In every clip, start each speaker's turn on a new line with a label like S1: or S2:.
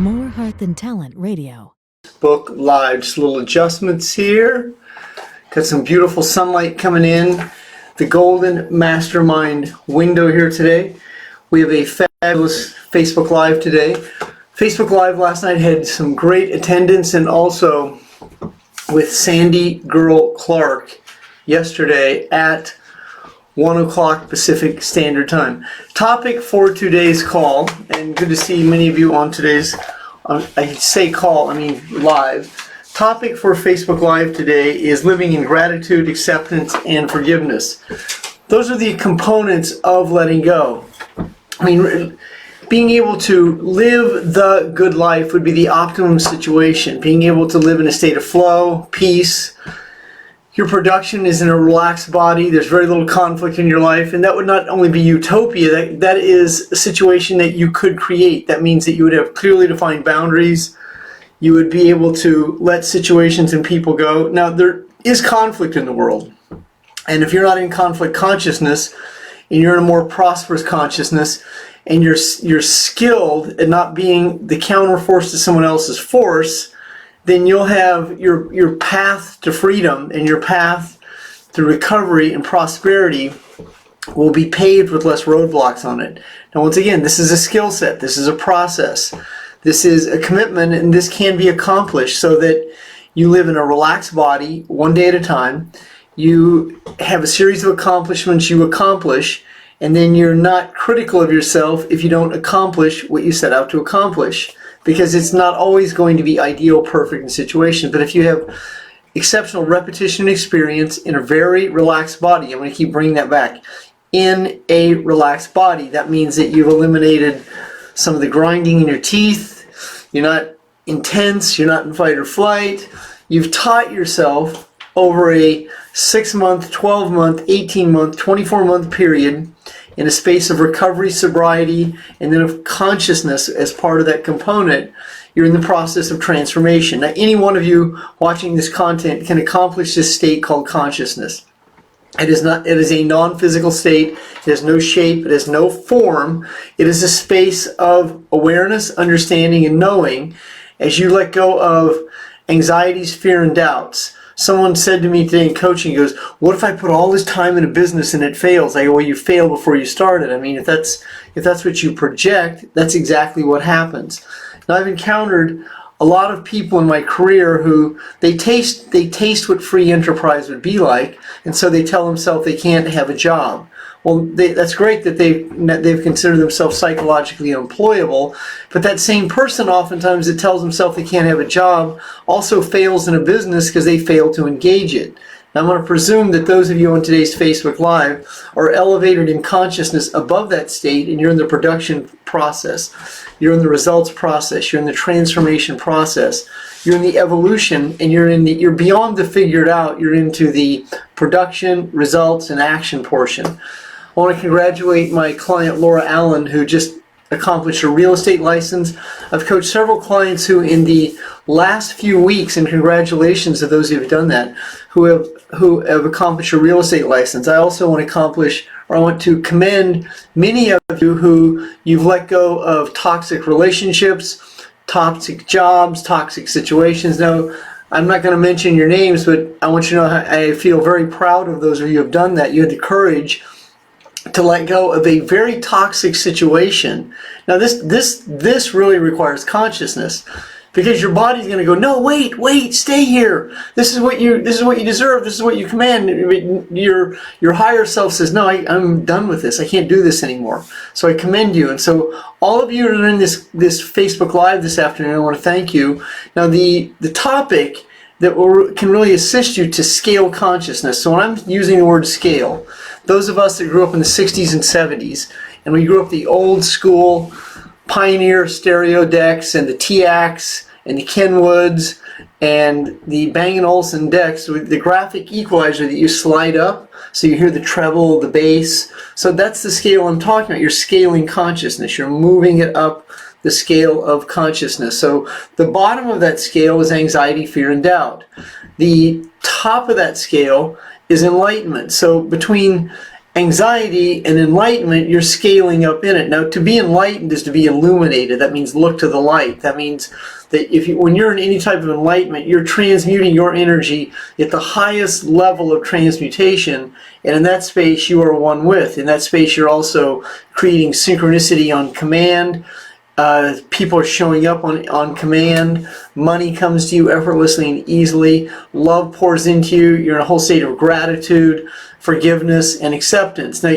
S1: More Heart Than Talent Radio.
S2: Book Live. Just little adjustments here. Got some beautiful sunlight coming in. The golden mastermind window here today. We have a fabulous Facebook Live today. Facebook Live last night had some great attendance, and also with Sandy Girl Clark yesterday at 1 o'clock Pacific Standard Time. Topic for today's call, and good to see many of you on today's, I say call, I mean live. Topic for Facebook Live today is living in gratitude, acceptance, and forgiveness. Those are the components of letting go. I mean, being able to live the good life would be the optimum situation. Being able to live in a state of flow, peace. Your production is in a relaxed body. There's very little conflict in your life. And that would not only be utopia, that is a situation that you could create. That means that you would have clearly defined boundaries. You would be able to let situations and people go. Now, there is conflict in the world. And if you're not in conflict consciousness, and you're in a more prosperous consciousness, and you're skilled at not being the counterforce to someone else's force, then you'll have your path to freedom and your path to recovery and prosperity will be paved with less roadblocks on it. Now, once again, this is a skill set. This is a process. This is a commitment, and this can be accomplished so that you live in a relaxed body one day at a time. You have a series of accomplishments you accomplish, and then you're not critical of yourself if you don't accomplish what you set out to accomplish. Because it's not always going to be ideal, perfect in situations. But if you have exceptional repetition and experience in a very relaxed body, I'm going to keep bringing that back, in a relaxed body, that means that you've eliminated some of the grinding in your teeth, you're not intense, you're not in fight or flight, you've taught yourself over a 6-month, 12-month, 18-month, 24-month period in a space of recovery, sobriety, and then of consciousness as part of that component, you're in the process of transformation. Now, any one of you watching this content can accomplish this state called consciousness. It is a non-physical state. It has no shape. It has no form. It is a space of awareness, understanding, and knowing as you let go of anxieties, fear, and doubts. Someone said to me today in coaching, he goes, what if I put all this time in a business and it fails? I go, well, you failed before you started. I mean, if that's what you project, that's exactly what happens. Now, I've encountered a lot of people in my career who they taste what free enterprise would be like, and so they tell themselves they can't have a job. Well, that's great that they've considered themselves psychologically unemployable, but that same person oftentimes that tells themselves they can't have a job also fails in a business because they fail to engage it. Now, I'm going to presume that those of you on today's Facebook Live are elevated in consciousness above that state, and you're in the production process, you're in the results process, you're in the transformation process, you're in the evolution, and you're beyond the figured out, you're into the production, results, and action portion. I want to congratulate my client Laura Allen, who just accomplished a real estate license. I've coached several clients who in the last few weeks, and congratulations to those who have done that, who have accomplished a real estate license. I also want to commend many of you who you've let go of toxic relationships, toxic jobs, toxic situations. Now, I'm not going to mention your names, but I want you to know I feel very proud of those of you who have done that. You had the courage to let go of a very toxic situation. Now, this really requires consciousness, because your body's going to go, no, wait, stay here. This is what you deserve. This is what you command. Your higher self says, no, I'm done with this. I can't do this anymore. So I commend you. And so all of you that are in this Facebook Live this afternoon, I want to thank you. Now, the topic that can really assist you to scale consciousness. So when I'm using the word scale, those of us that grew up in the 60s and 70s, and we grew up the old school Pioneer stereo decks and the TX and the Kenwoods and the Bang & Olufsen decks with the graphic equalizer that you slide up so you hear the treble, the bass. So that's the scale I'm talking about. You're scaling consciousness. You're moving it up the scale of consciousness. So the bottom of that scale is anxiety, fear, and doubt. The top of that scale is enlightenment. So between Anxiety and enlightenment, you're scaling up in it. Now, to be enlightened is to be illuminated. That means look to the light. That means that when you're in any type of enlightenment, you're transmuting your energy at the highest level of transmutation. And in that space, you are one with. In that space, you're also creating synchronicity on command. People are showing up on command. Money comes to you effortlessly and easily. Love pours into you. You're in a whole state of gratitude, forgiveness, and acceptance. Now,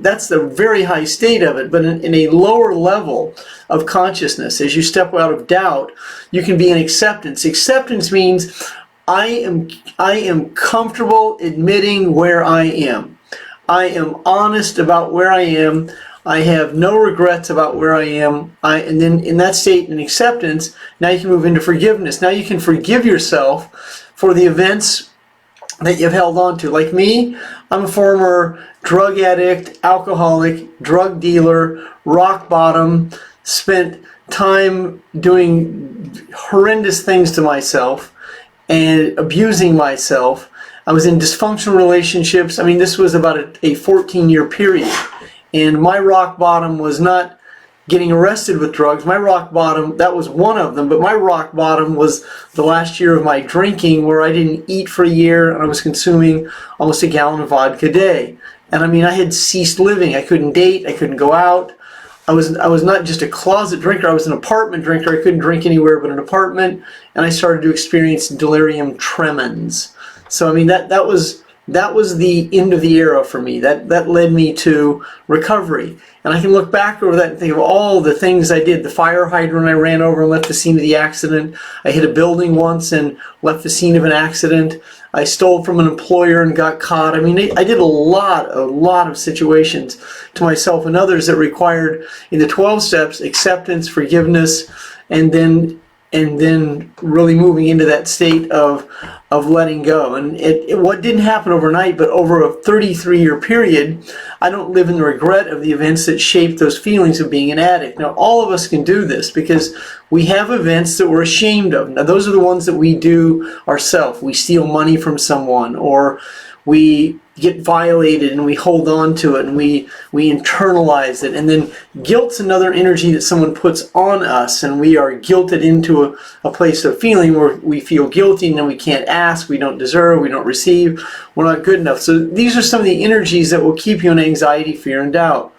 S2: that's the very high state of it, but in a lower level of consciousness, as you step out of doubt, you can be in acceptance. Acceptance means I am comfortable admitting where I am. I am honest about where I am. I have no regrets about where I am. And then in that state, in acceptance, now you can move into forgiveness. Now you can forgive yourself for the events that you've held on to. Like me, I'm a former drug addict, alcoholic, drug dealer, rock bottom, spent time doing horrendous things to myself and abusing myself. I was in dysfunctional relationships. I mean, this was about a 14-year period. And my rock bottom was not getting arrested with drugs. My rock bottom, that was one of them, but my rock bottom was the last year of my drinking, where I didn't eat for a year and I was consuming almost a gallon of vodka a day. And I mean, I had ceased living. I couldn't date. I couldn't go out. I was not just a closet drinker. I was an apartment drinker. I couldn't drink anywhere but an apartment. And I started to experience delirium tremens. So I mean, that was the end of the era for me. That led me to recovery. And I can look back over that and think of all the things I did. The fire hydrant I ran over and left the scene of the accident. I hit a building once and left the scene of an accident. I stole from an employer and got caught. I mean, I did a lot of situations to myself and others that required, in the 12 steps, acceptance, forgiveness, and then really moving into that state of letting go. And what didn't happen overnight, but over a 33-year period, I don't live in the regret of the events that shaped those feelings of being an addict. Now, all of us can do this because we have events that we're ashamed of. Now, those are the ones that we do ourselves. We steal money from someone, or we get violated and we hold on to it and we internalize it. And then guilt's another energy that someone puts on us, and we are guilted into a place of feeling where we feel guilty, and then we can't ask, we don't deserve, we don't receive, we're not good enough. So these are some of the energies that will keep you in anxiety, fear, and doubt.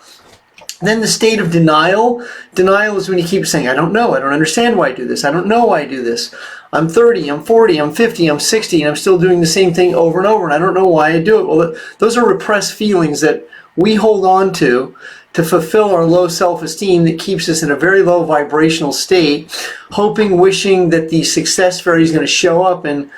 S2: Then the state of denial. Denial is when you keep saying, I don't know, I don't understand why I do this, I don't know why I do this. I'm 30, I'm 40, I'm 50, I'm 60, and I'm still doing the same thing over and over, and I don't know why I do it. Well, those are repressed feelings that we hold on to fulfill our low self-esteem that keeps us in a very low vibrational state, hoping, wishing that the success fairy is going to show up and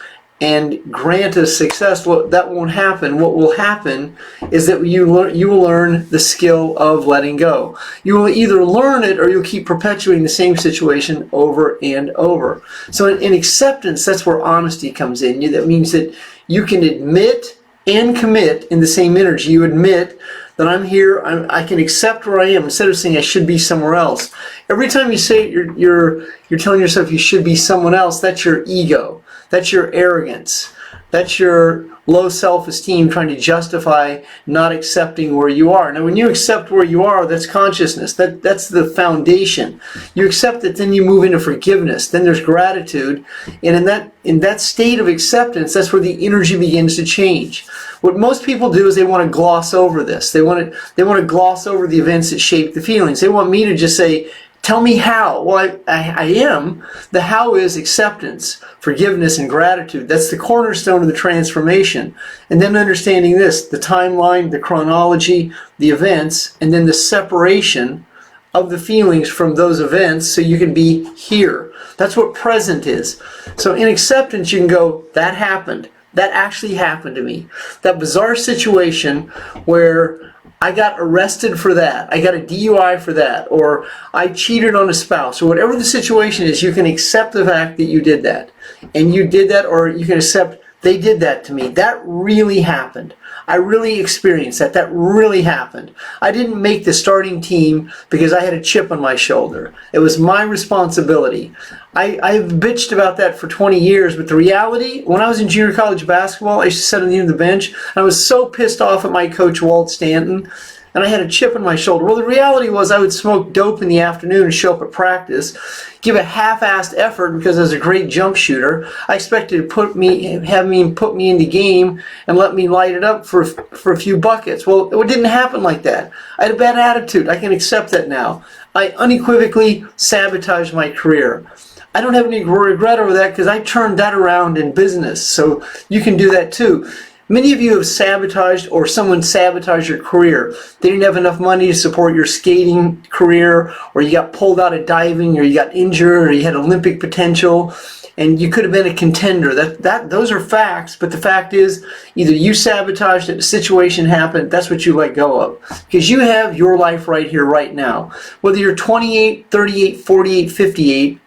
S2: grant us success. Well, that won't happen. What will happen is that you will learn the skill of letting go. You will either learn it or you'll keep perpetuating the same situation over and over. So in acceptance, that's where honesty comes in. That means that you can admit and commit in the same energy. You admit that I'm here, I can accept where I am, instead of saying I should be somewhere else. Every time you say you're telling yourself you should be someone else, that's your ego. That's your arrogance. That's your low self-esteem trying to justify not accepting where you are. Now, when you accept where you are, that's consciousness. That's the foundation. You accept it, then you move into forgiveness. Then there's gratitude. And in that state of acceptance, that's where the energy begins to change. What most people do is they want to gloss over this. They want to gloss over the events that shape the feelings. They want me to just say, tell me how. Well, I am. The how is acceptance, forgiveness, and gratitude. That's the cornerstone of the transformation. And then understanding this, the timeline, the chronology, the events, and then the separation of the feelings from those events so you can be here. That's what present is. So in acceptance, you can go, that happened. That actually happened to me. That bizarre situation where I got arrested for that, I got a DUI for that, or I cheated on a spouse, or whatever the situation is, you can accept the fact that you did that. And you did that, or you can accept they did that to me. That really happened. I really experienced that. That really happened. I didn't make the starting team because I had a chip on my shoulder. It was my responsibility. I've bitched about that for 20 years, but the reality, when I was in junior college basketball, I used to sit on the end of the bench, and I was so pissed off at my coach, Walt Stanton, and I had a chip on my shoulder. Well, the reality was I would smoke dope in the afternoon and show up at practice, give a half-assed effort because I was a great jump shooter. I expected to put me in the game and let me light it up for a few buckets. Well, it didn't happen like that. I had a bad attitude. I can accept that now. I unequivocally sabotaged my career. I don't have any regret over that because I turned that around in business. So you can do that too. Many of you have sabotaged, or someone sabotaged your career. They didn't have enough money to support your skating career, or you got pulled out of diving, or you got injured, or you had Olympic potential, and you could have been a contender. Those are facts, but the fact is, either you sabotaged it, a situation happened, that's what you let go of. Because you have your life right here, right now. Whether you're 28, 38, 48, 58,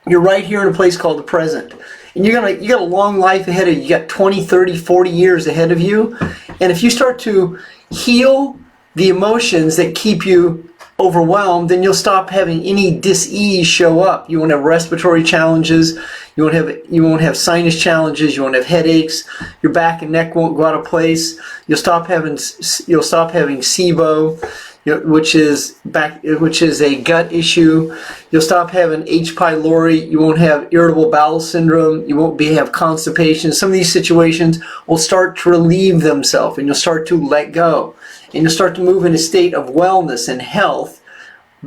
S2: you're right here in a place called the present. And you got a long life ahead of you. You got 20, 30, 40 years ahead of you. And if you start to heal the emotions that keep you overwhelmed, then you'll stop having any dis-ease show up. You won't have respiratory challenges. You won't have sinus challenges. You won't have headaches. Your back and neck won't go out of place. You'll stop having SIBO, which is a gut issue. You'll stop having H. pylori. You won't have irritable bowel syndrome. You won't have constipation. Some of these situations will start to relieve themselves, and you'll start to let go. And you'll start to move in a state of wellness and health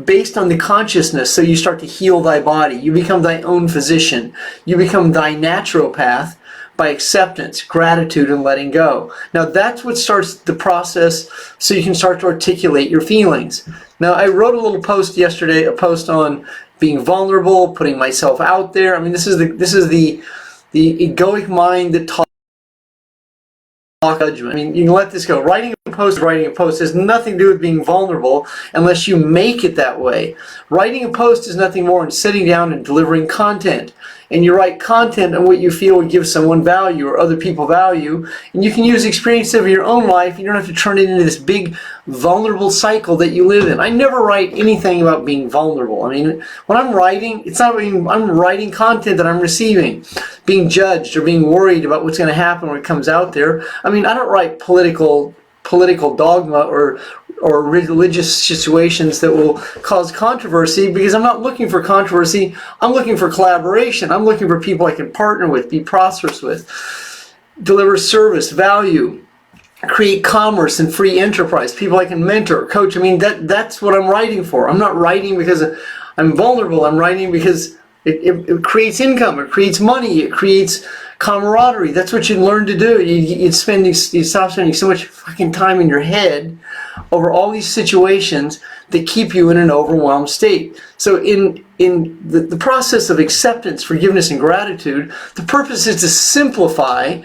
S2: based on the consciousness. So you start to heal thy body. You become thy own physician. You become thy naturopath by acceptance, gratitude, and letting go. Now that's what starts the process so you can start to articulate your feelings. Now I wrote a little post yesterday, a post on being vulnerable, putting myself out there. I mean, this is the egoic mind that talks judgment. I mean, you can let this go. Writing a post has nothing to do with being vulnerable unless you make it that way. Writing a post is nothing more than sitting down and delivering content. And you write content on what you feel would give someone value or other people value. And you can use experiences of your own life. You don't have to turn it into this big vulnerable cycle that you live in. I never write anything about being vulnerable. I mean, when I'm writing, I'm writing content that I'm receiving. Being judged or being worried about what's going to happen when it comes out there. I mean, I don't write political dogma or religious situations that will cause controversy, because I'm not looking for controversy. I'm looking for collaboration. I'm looking for people I can partner with, be prosperous with, deliver service, value, create commerce and free enterprise, people I can mentor, coach. I mean, that's what I'm writing for. I'm not writing because I'm vulnerable. I'm writing because it creates income, it creates money, it creates camaraderie. That's what you learn to do. You stop spending so much fucking time in your head over all these situations that keep you in an overwhelmed state. So in the process of acceptance, forgiveness, and gratitude, the purpose is to simplify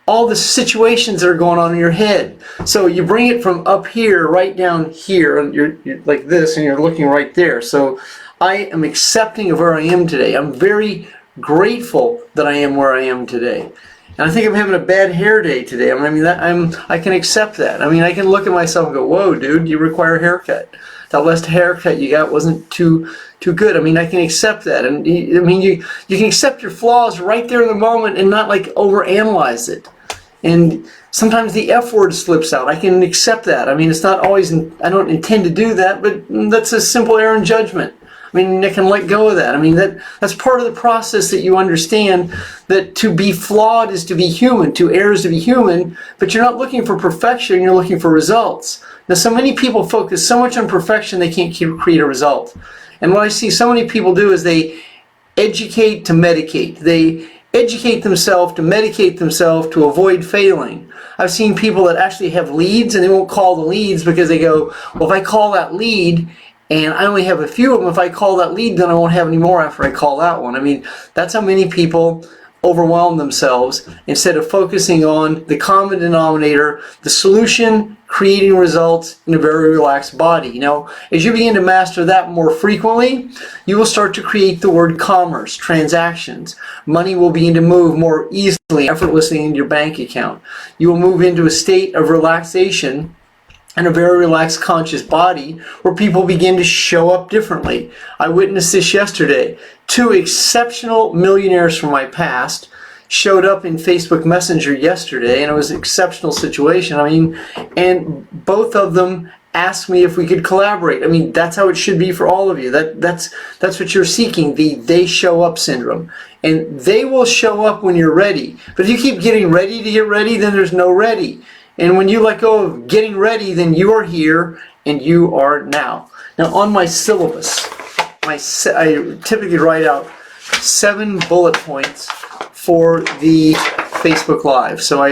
S2: all the situations that are going on in your head. So you bring it from up here right down here, and you're like this, and you're looking right there. So I am accepting of where I am today. I'm very grateful that I am where I am today. And I think I'm having a bad hair day today. I mean, I can accept that. I mean, I can look at myself and go, whoa, dude, you require a haircut. That last haircut you got wasn't too good. I mean, I can accept that. And I mean, you can accept your flaws right there in the moment and not like overanalyze it. And sometimes the F word slips out. I can accept that. I mean, it's not always, I don't intend to do that, but that's a simple error in judgment. I mean, I can let go of that. I mean, that's part of the process, that you understand that to be flawed is to be human, to err is to be human, but you're not looking for perfection, you're looking for results. Now, so many people focus so much on perfection they can't create a result. And what I see so many people do is they educate to medicate. They educate themselves to medicate themselves to avoid failing. I've seen people that actually have leads and they won't call the leads because they go, well, if I call that lead and I only have a few of them, if I call that lead, then I won't have any more after I call that one. I mean, that's how many people overwhelm themselves instead of focusing on the common denominator, the solution creating results in a very relaxed body. Now, as you begin to master that more frequently, you will start to create the word commerce, transactions. Money will begin to move more easily, effortlessly into your bank account. You will move into a state of relaxation and a very relaxed conscious body where people begin to show up differently. I witnessed this yesterday. 2 exceptional millionaires from my past showed up in Facebook Messenger yesterday, and it was an exceptional situation. I mean, and both of them asked me if we could collaborate. I mean, that's how it should be for all of you. That's what you're seeking, the they show up syndrome. And they will show up when you're ready. But if you keep getting ready to get ready, then there's no ready. And when you let go of getting ready, then you are here and you are now. Now, on my syllabus, I typically write out 7 bullet points for the Facebook Live. So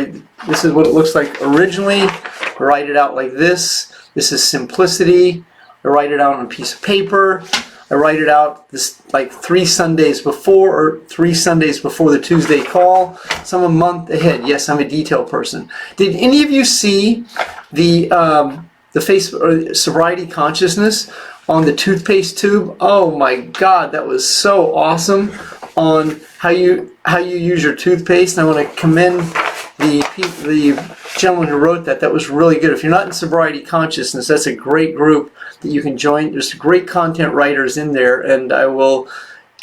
S2: this is what it looks like originally. I write it out like this. This is simplicity. I write it out on a piece of paper. I write it out like 3 Sundays before, or 3 Sundays before the Tuesday call. So I'm a month ahead. Yes, I'm a detail person. Did any of you see the Facebook or sobriety consciousness on the toothpaste tube? Oh my God, that was so awesome on how you use your toothpaste. And I want to commend the gentleman who wrote that. That was really good. If you're not in sobriety consciousness, that's a great group that you can join. There's great content writers in there, and I will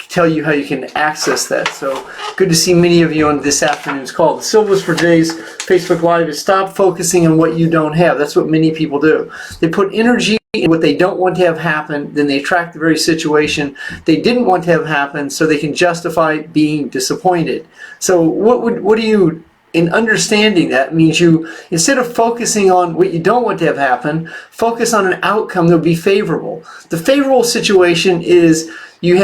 S2: tell you how you can access that. So good to see many of you on this afternoon's call. The syllabus for today's Facebook Live is stop focusing on what you don't have. That's what many people do. They put energy in what they don't want to have happen, then they attract the very situation they didn't want to have happen, so they can justify being disappointed. So what do you, in understanding that, means you, instead of focusing on what you don't want to have happen, focus on an outcome that will be favorable. The favorable situation is you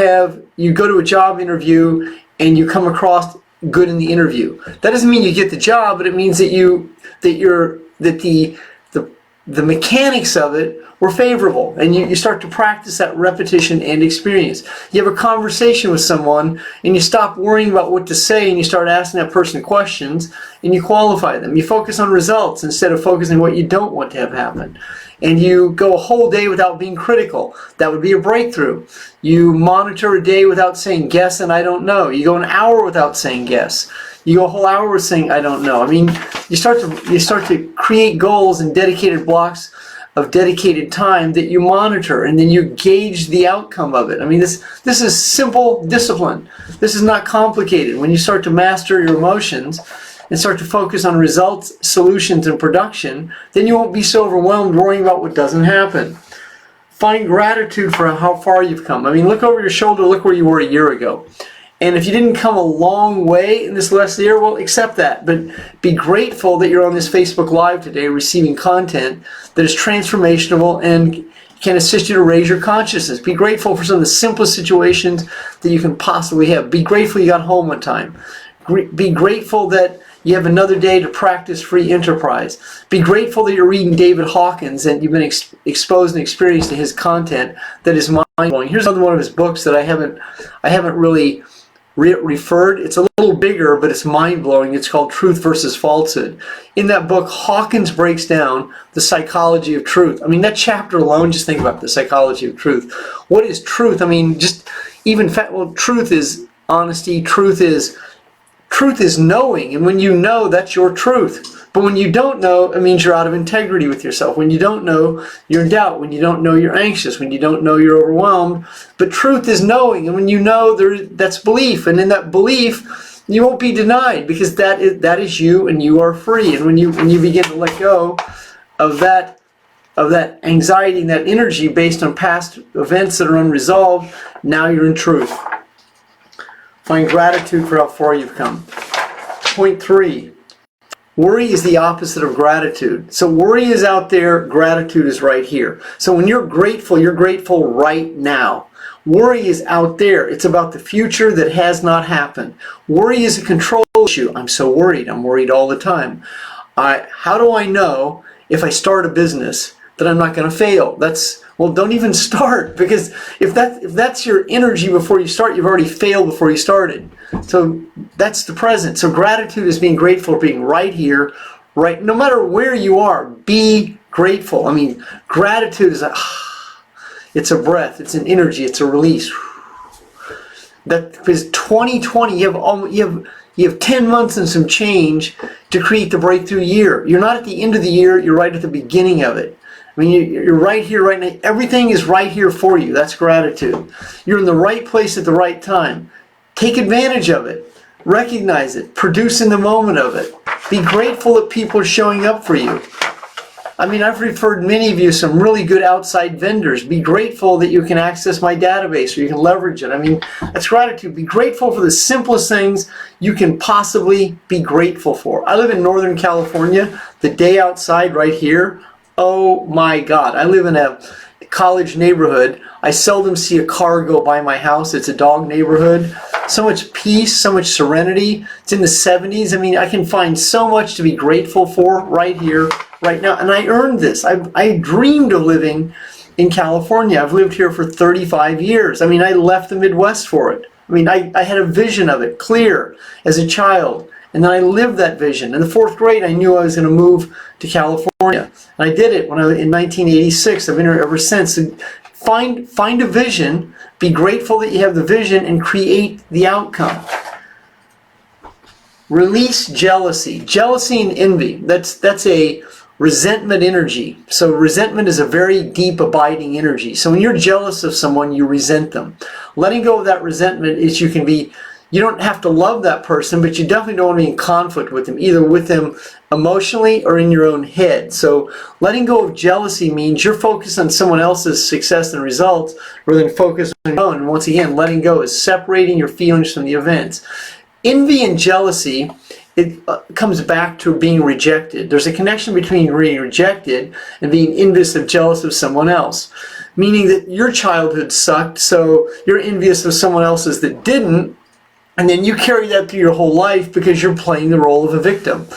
S2: go to a job interview and you come across good in the interview. That doesn't mean you get the job, but it means that the mechanics of it were favorable, and you start to practice that repetition and experience. You have a conversation with someone and you stop worrying about what to say and you start asking that person questions and you qualify them. You focus on results instead of focusing on what you don't want to have happen. And you go a whole day without being critical. That would be a breakthrough. You monitor a day without saying guess and I don't know. You go an hour without saying guess. You go a whole hour with saying I don't know. I mean, you start to create goals and dedicated blocks of dedicated time that you monitor, and then you gauge the outcome of it. I mean, this is simple discipline. This is not complicated. When you start to master your emotions and start to focus on results, solutions, and production, then you won't be so overwhelmed worrying about what doesn't happen. Find gratitude for how far you've come. I mean, look over your shoulder, look where you were a year ago. And if you didn't come a long way in this last year, well, accept that. But be grateful that you're on this Facebook Live today receiving content that is transformational and can assist you to raise your consciousness. Be grateful for some of the simplest situations that you can possibly have. Be grateful you got home on time. Be grateful that you have another day to practice free enterprise. Be grateful that you're reading David Hawkins and you've been exposed and experienced to his content that is mind-blowing. Here's another one of his books that I haven't really referred. It's a little bigger, but it's mind-blowing. It's called Truth versus Falsehood. In that book, Hawkins breaks down the psychology of truth. I mean, that chapter alone, just think about the psychology of truth. What is truth? I mean, truth is honesty. Truth is knowing, and when you know, that's your truth. But when you don't know, it means you're out of integrity with yourself. When you don't know, you're in doubt. When you don't know, you're anxious. When you don't know, you're overwhelmed. But truth is knowing, and when you know, that's belief. And in that belief, you won't be denied, because that is you, and you are free. And when you begin to let go of that anxiety and that energy based on past events that are unresolved, now you're in truth. Find gratitude for how far you've come. Point 3. Worry is the opposite of gratitude. So worry is out there, gratitude is right here. So when you're grateful right now. Worry is out there. It's about the future that has not happened. Worry is a control issue. I'm so worried. I'm worried all the time. How do I know if I start a business that I'm not going to fail? Well, don't even start, because if that's your energy before you start, you've already failed before you started. So that's the present. So gratitude is being grateful for being right here, right, no matter where you are. Be Grateful. I mean, gratitude is it's a breath, it's an energy, it's a release. That because 2020, you have 10 months and some change to create the breakthrough year. You're not at the end of the year, you're right at the beginning of it. I mean, you're right here, right now. Everything is right here for you. That's gratitude. You're in the right place at the right time. Take advantage of it. Recognize it. Produce in the moment of it. Be grateful that people are showing up for you. I mean, I've referred many of you some really good outside vendors. Be grateful that you can access my database or you can leverage it. I mean, that's gratitude. Be grateful for the simplest things you can possibly be grateful for. I live in Northern California. The day outside right here, oh my God. I live in a college neighborhood. I seldom see a car go by my house. It's a dog neighborhood. So much peace, so much serenity. It's in the 70s. I mean, I can find so much to be grateful for right here, right now. And I earned this. I dreamed of living in California. I've lived here for 35 years. I mean, I left the Midwest for it. I mean, I had a vision of it, clear, as a child. And then I lived that vision. In the 4th grade, I knew I was going to move to California. And I did it when in 1986. I've been here ever since. And find a vision, be grateful that you have the vision, and create the outcome. Release jealousy. Jealousy and envy. That's a resentment energy. So resentment is a very deep, abiding energy. So when you're jealous of someone, you resent them. Letting go of that resentment is you don't have to love that person, but you definitely don't want to be in conflict with them, either with them emotionally or in your own head. So letting go of jealousy means you're focused on someone else's success and results rather than focus on your own. And once again, letting go is separating your feelings from the events. Envy and jealousy, it comes back to being rejected. There's a connection between being rejected and being envious of, jealous of someone else. Meaning that your childhood sucked, so you're envious of someone else's that didn't, and then you carry that through your whole life because you're playing the role of a victim.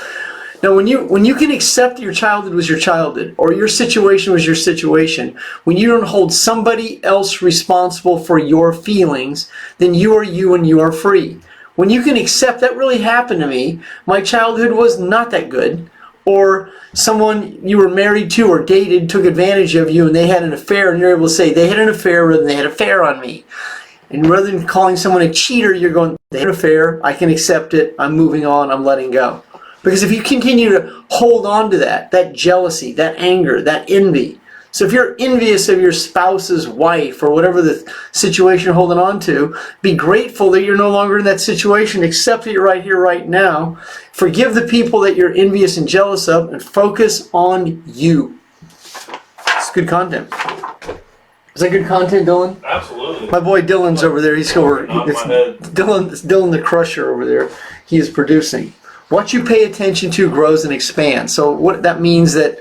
S2: Now, when you can accept that your childhood was your childhood, or your situation was your situation, when you don't hold somebody else responsible for your feelings, then you are you and you are free. When you can accept that really happened to me, my childhood was not that good, or someone you were married to or dated took advantage of you and they had an affair, and you're able to say they had an affair rather than they had an affair on me. And rather than calling someone a cheater, you're going, they had an affair, I can accept it, I'm moving on, I'm letting go. Because if you continue to hold on to that jealousy, that anger, that envy. So if you're envious of your spouse's wife or whatever the situation you're holding on to, be grateful that you're no longer in that situation, accept that you're right here, right now. Forgive the people that you're envious and jealous of, and focus on you. It's good content. Is that good content, Dylan?
S3: Absolutely.
S2: My boy Dylan's over there. He's over. Dylan the Crusher over there. He is producing. What you pay attention to grows and expands. So what that means that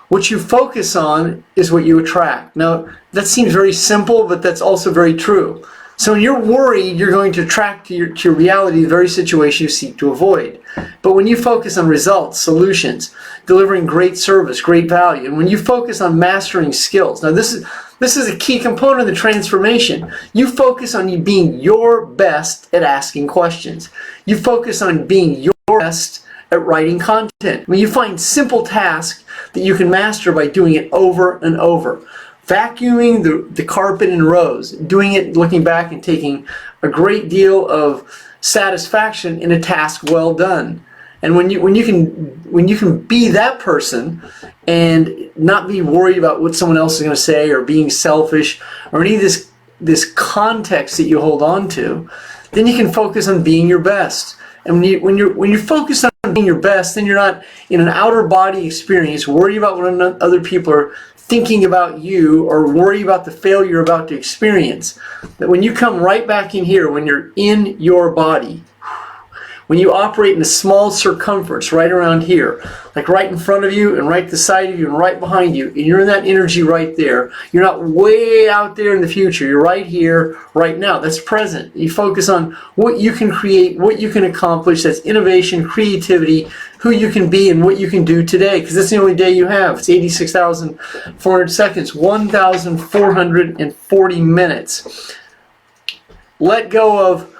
S2: what you focus on is what you attract. Now, that seems very simple, but that's also very true. So when you're worried, you're going to attract to your reality the very situation you seek to avoid. But when you focus on results, solutions, delivering great service, great value, and when you focus on mastering skills, now this is a key component of the transformation. You focus on you being your best at asking questions. You focus on being your best at writing content. When you find simple tasks that you can master by doing it over and over. Vacuuming the carpet in rows, doing it, looking back and taking a great deal of satisfaction in a task well done. And when you can be that person and not be worried about what someone else is going to say or being selfish or any of this context that you hold on to, then you can focus on being your best. And when you're focused on being your best, then you're not in an outer body experience worried about what other people are thinking about you or worry about the failure you're about to experience. That when you come right back in here, when you're in your body, when you operate in a small circumference right around here, like right in front of you and right to the side of you and right behind you, and you're in that energy right there, you're not way out there in the future, you're right here, right now. That's present. You focus on what you can create, what you can accomplish. That's innovation, creativity, who you can be, and what you can do today, because that's the only day you have. It's 86,400 seconds, 1,440 minutes. Let go of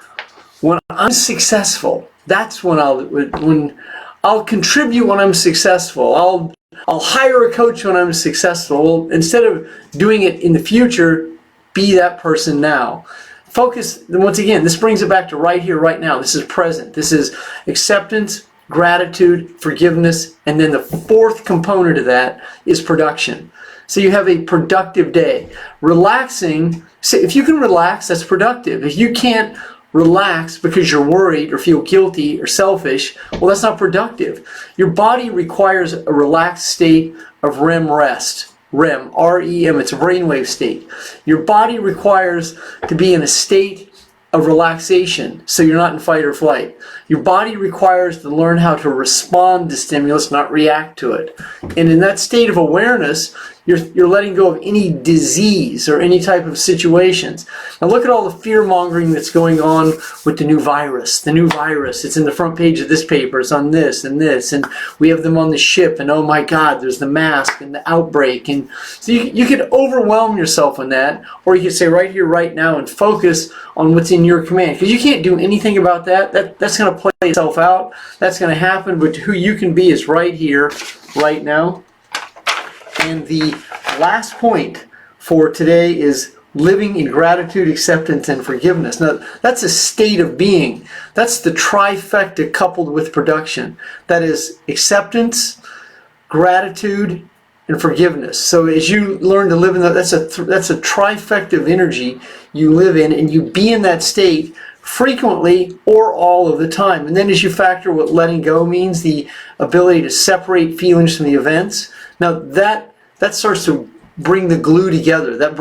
S2: when I'm successful. That's when I'll contribute when I'm successful. I'll hire a coach when I'm successful. Well, instead of doing it in the future, be that person now. Focus, once again, this brings it back to right here, right now. This is present. This is acceptance, gratitude, forgiveness, and then the fourth component of that is production. So you have a productive day. Relaxing, so if you can relax, that's productive. If you can't relax because you're worried or feel guilty or selfish, well, that's not productive. Your body requires a relaxed state of REM rest. REM, R-E-M, it's a brainwave state. Your body requires to be in a state of relaxation, so you're not in fight or flight. Your body requires to learn how to respond to stimulus, not react to it. And in that state of awareness, you're letting go of any disease or any type of situations. Now look at all the fear-mongering that's going on with the new virus. The new virus, it's in the front page of this paper, it's on this, and we have them on the ship, and oh my God, there's the mask and the outbreak. And so you could overwhelm yourself on that, or you could say right here, right now, and focus on what's in your command. Because you can't do anything about that. That's going to play itself out. That's going to happen, but who you can be is right here, right now. And the last point for today is living in gratitude, acceptance, and forgiveness. Now, that's a state of being. That's the trifecta coupled with production. That is acceptance, gratitude, and forgiveness. So as you learn to live in that, that's a trifecta of energy you live in, and you be in that state frequently or all of the time. And then as you factor what letting go means, the ability to separate feelings from the events, now that starts to bring the glue together. That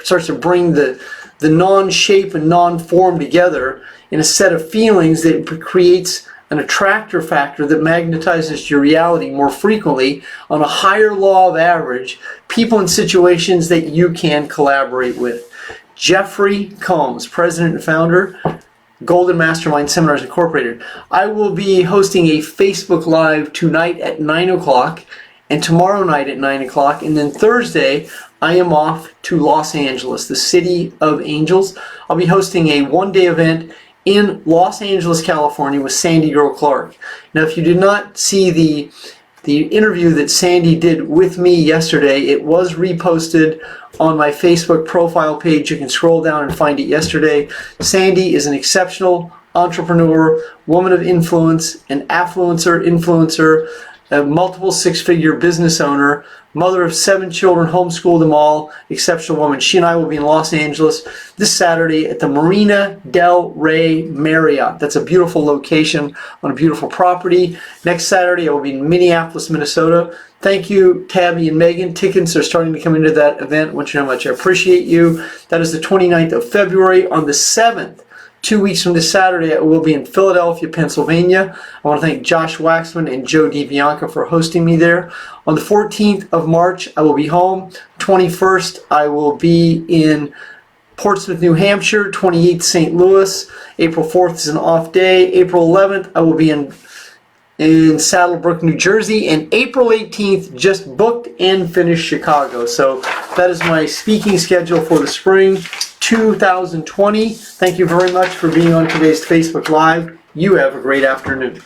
S2: starts to bring the non-shape and non-form together in a set of feelings that creates an attractor factor that magnetizes your reality more frequently on a higher law of average, people and situations that you can collaborate with. Jeffery Combs, president and founder, Golden Mastermind Seminars Incorporated. I will be hosting a Facebook Live tonight at 9 o'clock and tomorrow night at 9 o'clock. And then Thursday, I am off to Los Angeles, the city of angels. I'll be hosting a one-day event in Los Angeles, California with Sandy Girl Clark. Now, if you did not see the interview that Sandy did with me yesterday, it was reposted on my Facebook profile page. You can scroll down and find it yesterday. Sandy is an exceptional entrepreneur, woman of influence, an influencer, a multiple six-figure business owner, mother of 7 children, homeschooled them all, exceptional woman. She and I will be in Los Angeles this Saturday at the Marina del Rey Marriott. That's a beautiful location on a beautiful property. Next Saturday, I will be in Minneapolis, Minnesota. Thank you, Tabby and Megan. Tickets are starting to come into that event. I want you to know how much I appreciate you. That is the 29th of February. On the 7th, 2 weeks from this Saturday, I will be in Philadelphia, Pennsylvania. I want to thank Josh Waxman and Joe DiBianca for hosting me there. On the 14th of March, I will be home. 21st, I will be in Portsmouth, New Hampshire. 28th, St. Louis. April 4th is an off day. April 11th, I will be in Saddlebrook, New Jersey, and April 18th just booked and finished Chicago. So that is my speaking schedule for the spring 2020. Thank you very much for being on today's Facebook Live. You have a great afternoon.